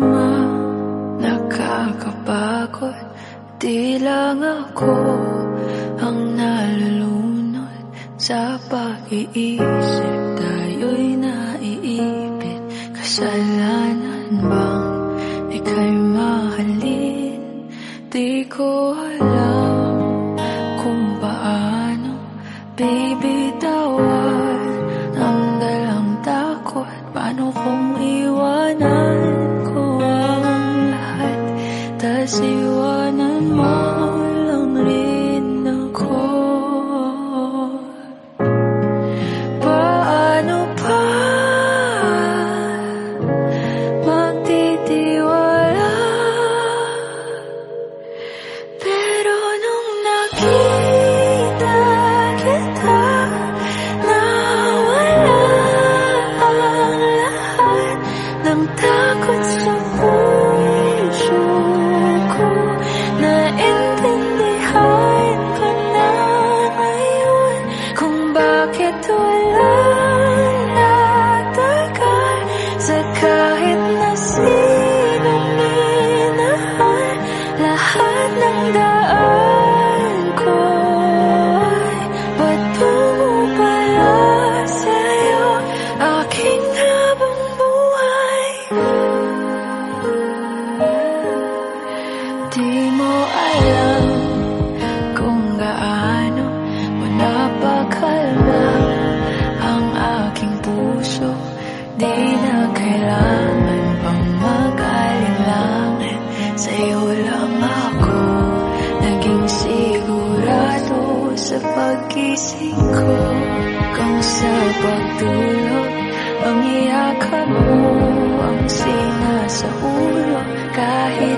tama, nakakapagod. Di lang ako ang nalulunod sa pag-iisip. Tayo'y naiipit. Kasalanan bang ika'y mahalin? Di ko alam kung paano bibitawan ang dalang takot. Paano kung iwanan ko ang lahat, tas iwanan mo lang rin ako? Paano pa magtitiwala? Pero nung nakita kita, nawala ang lahat ng takot sa puso ko. Naintindihan ko na ngayon kung bakit wala natagal sa kahit na sinong minahal. Lahat ng daan ko ay patungo pala sa'yo, aking habang buhay. Di mo alam kung gaano mo napakalma ang aking puso. Di na kailangan pang mag-alinlangan, sa'yo lang ako naging sigurado sa pag-gising ko. Kung sa pagtulog ang iyakap mo ang sinasaulo, kahit